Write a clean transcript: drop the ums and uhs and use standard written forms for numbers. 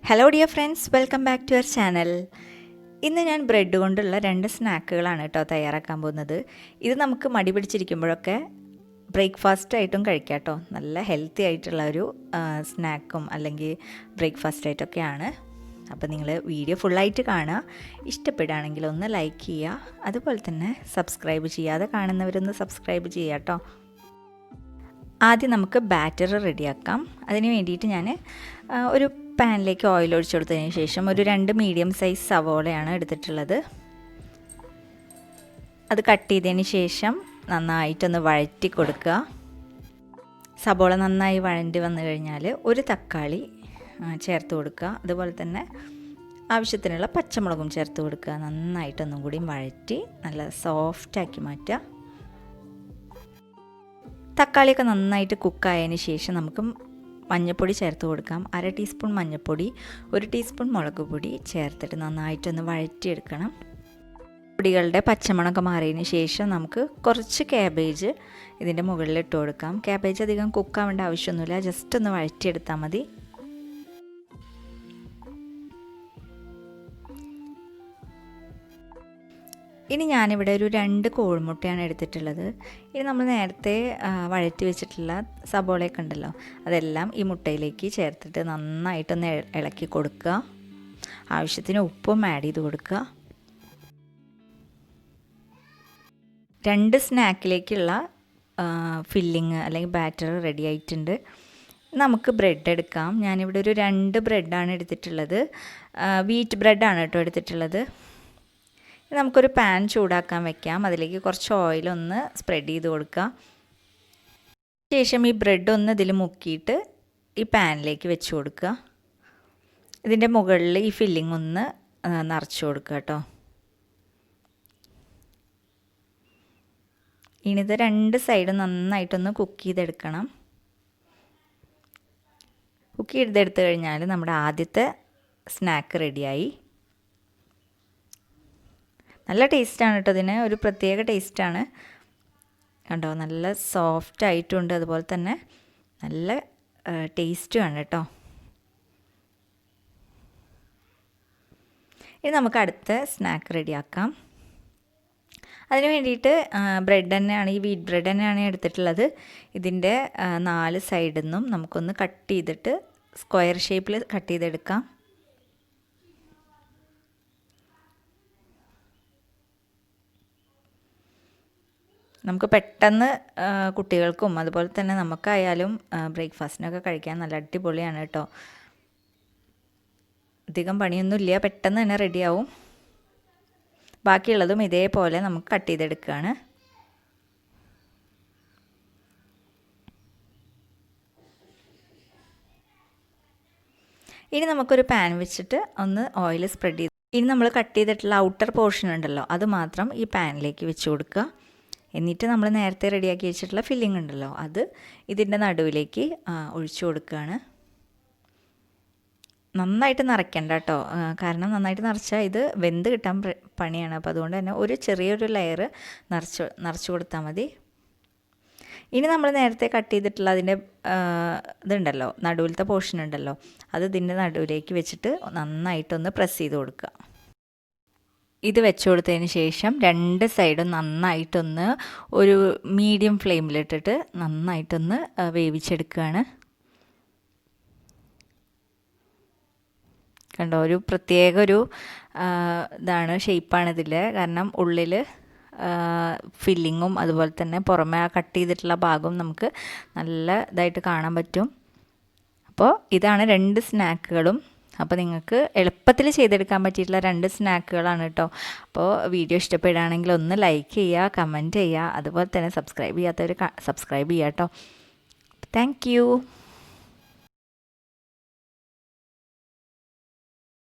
Hello dear friends, welcome back to our channel. ഇന്ന് ഞാൻ bread കൊണ്ടുള്ള 2 സ്നാക്കുകളാണ് കേട്ടോ തയ്യാറാക്കാൻ പോകുന്നത്. ഇത് നമുക്ക് മടി പിടിച്ചിരിക്കുമ്പോഴൊക്കെ ബ്രേക്ക്ഫാസ്റ്റ് ആയിട്ടും കഴിക്കാം കേട്ടോ. നല്ല ഹെൽത്തി ആയിട്ടുള്ള ഒരു സ്നാക്കും അല്ലെങ്കിൽ ബ്രേക്ക്ഫാസ്റ്റ് ആയിട്ടൊക്കെയാണ്. അപ്പോൾ നിങ്ങൾ വീഡിയോ ഫുള്ളായിട്ട് കാണുക. ഇഷ്ടപ്പെടുകയാണെങ്കിൽ ഒന്ന് ലൈക്ക് ചെയ്യുക. അതുപോലെ തന്നെ സബ്സ്ക്രൈബ് ചെയ്യാതെ കാണുന്നവരൊന്ന് സബ്സ്ക്രൈബ് ചെയ്യുക കേട്ടോ. ആദ്യം നമുക്ക് ബാറ്റർ റെഡിയാക്കാം. അതിന് വേണ്ടിയിട്ട് ഞാൻ ഒരു പാനിലേക്ക് ഓയിൽ ഒഴിച്ചു കൊടുത്തതിന് ശേഷം ഒരു 2 മീഡിയം സൈസ് സവോളയാണ് എടുത്തിട്ടുള്ളത്. അത് കട്ട് ചെയ്തതിന് ശേഷം നന്നായിട്ടൊന്ന് വഴറ്റി കൊടുക്കുക. സവോള നന്നായി വഴണ്ടി വന്നു കഴിഞ്ഞാൽ ഒരു തക്കാളി ചേർത്ത് കൊടുക്കുക. അതുപോലെ തന്നെ ആവശ്യത്തിനുള്ള പച്ചമുളകും ചേർത്ത് കൊടുക്കുക. നന്നായിട്ടൊന്നും കൂടി വഴറ്റി നല്ല സോഫ്റ്റാക്കി മാറ്റുക. തക്കാളിയൊക്കെ നന്നായിട്ട് കുക്കായതിന് ശേഷം നമുക്ക് മഞ്ഞൾപ്പൊടി ചേർത്ത് കൊടുക്കാം. 1/2 ടീസ്പൂൺ മഞ്ഞൾപ്പൊടി, 1 ടീസ്പൂൺ മുളക് പൊടി ചേർത്തിട്ട് നന്നായിട്ടൊന്ന് വഴറ്റിയെടുക്കണം. പൊടികളുടെ പച്ചമണമൊക്കെ മാറിയതിന് ശേഷം നമുക്ക് കുറച്ച് ക്യാബേജ് ഇതിൻ്റെ മുകളിൽ ഇട്ട് കൊടുക്കാം. ക്യാബേജ് അധികം കുക്കാവേണ്ട ആവശ്യമൊന്നുമില്ല, ജസ്റ്റ് ഒന്ന് വഴറ്റിയെടുത്താൽ മതി. ഇനി ഞാനിവിടെ ഒരു 2 കോഴിമുട്ടയാണ് എടുത്തിട്ടുള്ളത്. ഇനി നമ്മൾ നേരത്തെ വഴറ്റി വെച്ചിട്ടുള്ള സബോളയൊക്കെ ഉണ്ടല്ലോ, അതെല്ലാം ഈ മുട്ടയിലേക്ക് ചേർത്തിട്ട് നന്നായിട്ടൊന്ന് ഇളക്കി കൊടുക്കുക. ആവശ്യത്തിന് ഉപ്പും ആഡ് ചെയ്ത് കൊടുക്കുക. 2 സ്നാക്കിലേക്കുള്ള ഫില്ലിങ് അല്ലെങ്കിൽ ബാറ്റർ റെഡി ആയിട്ടുണ്ട്. നമുക്ക് ബ്രെഡ് എടുക്കാം. ഞാനിവിടെ ഒരു 2 ബ്രെഡാണ് എടുത്തിട്ടുള്ളത്. വീറ്റ് ബ്രെഡാണ് കേട്ടോ എടുത്തിട്ടുള്ളത്. നമുക്കൊരു പാൻ ചൂടാക്കാൻ വെക്കാം. അതിലേക്ക് കുറച്ച് ഓയിലൊന്ന് സ്പ്രെഡ് ചെയ്ത് കൊടുക്കുക. ശേഷം ഈ ബ്രെഡ് ഒന്ന് ഇതിൽ മുക്കിയിട്ട് ഈ പാനിലേക്ക് വെച്ച് കൊടുക്കുക. ഇതിൻ്റെ മുകളിൽ ഈ ഫില്ലിംഗ് ഒന്ന് നിറച്ച് കൊടുക്കുക കേട്ടോ. ഇനിത് 2 സൈഡും നന്നായിട്ടൊന്ന് കുക്ക് ചെയ്തെടുക്കണം. കുക്ക് ചെയ്തെടുത്ത് കഴിഞ്ഞാൽ നമ്മുടെ ആദ്യത്തെ സ്നാക്ക് റെഡിയായി. നല്ല ടേസ്റ്റാണ് കേട്ടോ. ഇതിന് ഒരു പ്രത്യേക ടേസ്റ്റാണ് കണ്ടോ. നല്ല സോഫ്റ്റ് ആയിട്ടുണ്ട്, അതുപോലെ തന്നെ നല്ല ടേസ്റ്റുമാണ് കേട്ടോ. ഇനി നമുക്ക് അടുത്ത സ്നാക്ക് റെഡിയാക്കാം. അതിന് വേണ്ടിയിട്ട് ബ്രെഡ് തന്നെയാണ്, ഈ വീറ്റ് ബ്രെഡ് തന്നെയാണ് എടുത്തിട്ടുള്ളത്. ഇതിൻ്റെ 4 സൈഡിൽ നിന്നും നമുക്കൊന്ന് കട്ട് ചെയ്തിട്ട് സ്ക്വയർ ഷേപ്പിൽ കട്ട് ചെയ്തെടുക്കാം. നമുക്ക് പെട്ടെന്ന് കുട്ടികൾക്കും അതുപോലെ തന്നെ നമുക്കായാലും ബ്രേക്ക്ഫാസ്റ്റിനൊക്കെ കഴിക്കാൻ നല്ല അടിപൊളിയാണ് കേട്ടോ. അധികം പണിയൊന്നുമില്ല, പെട്ടെന്ന് തന്നെ റെഡിയാവും. ബാക്കിയുള്ളതും ഇതേപോലെ നമുക്ക് കട്ട് ചെയ്തെടുക്കുകയാണ്. ഇനി നമുക്കൊരു പാൻ വെച്ചിട്ട് ഒന്ന് ഓയിൽ സ്പ്രെഡ് ചെയ്ത് ഇനി നമ്മൾ കട്ട് ചെയ്തിട്ടുള്ള ഔട്ടർ പോർഷൻ ഉണ്ടല്ലോ, അത് മാത്രം ഈ പാനിലേക്ക് വെച്ച് കൊടുക്കുക. എന്നിട്ട് നമ്മൾ നേരത്തെ റെഡിയാക്കി വെച്ചിട്ടുള്ള ഫില്ലിംഗ് ഉണ്ടല്ലോ, അത് ഇതിൻ്റെ നടുവിലേക്ക് ഒഴിച്ചു കൊടുക്കുകയാണ്. നന്നായിട്ട് നിറയ്ക്കണ്ട കേട്ടോ, കാരണം നന്നായിട്ട് നിറച്ചാൽ ഇത് വെന്ത് കിട്ടാൻ പണിയാണ്. അപ്പോൾ അതുകൊണ്ട് തന്നെ ഒരു ചെറിയൊരു ലെയർ നിറച്ച് കൊടുത്താൽ മതി. ഇനി നമ്മൾ നേരത്തെ കട്ട് ചെയ്തിട്ടുള്ള അതിൻ്റെ ഇതുണ്ടല്ലോ, നടുവിലത്തെ പോർഷൻ ഉണ്ടല്ലോ, അത് ഇതിൻ്റെ നടുവിലേക്ക് വെച്ചിട്ട് നന്നായിട്ടൊന്ന് പ്രസ് ചെയ്ത് കൊടുക്കുക. ഇത് വെച്ച് കൊടുത്തതിന് ശേഷം 2 സൈഡും നന്നായിട്ടൊന്ന് ഒരു മീഡിയം ഫ്ലെയിമിലിട്ടിട്ട് നന്നായിട്ടൊന്ന് വേവിച്ചെടുക്കുകയാണ്. കണ്ടോ, ഒരു പ്രത്യേക ഒരു ഇതാണ്, ഷേപ്പാണിതിൽ. കാരണം ഉള്ളിൽ ഫില്ലിങ്ങും അതുപോലെ തന്നെ പുറമെ ആ കട്ട് ചെയ്തിട്ടുള്ള ഭാഗവും നമുക്ക് നല്ല ഇതായിട്ട് കാണാൻ പറ്റും. അപ്പോൾ ഇതാണ് 2 സ്നാക്കുകളും. അപ്പോൾ നിങ്ങൾക്ക് എളുപ്പത്തിൽ ചെയ്തെടുക്കാൻ പറ്റിയിട്ടുള്ള 2 സ്നാക്കുകളാണ് കേട്ടോ. അപ്പോൾ വീഡിയോ ഇഷ്ടപ്പെടുകയാണെങ്കിൽ ഒന്ന് ലൈക്ക് ചെയ്യുക, കമൻറ്റ് ചെയ്യുക, അതുപോലെ തന്നെ സബ്സ്ക്രൈബ് ചെയ്യാത്തവർ സബ്സ്ക്രൈബ് ചെയ്യുക കേട്ടോ. Thank you.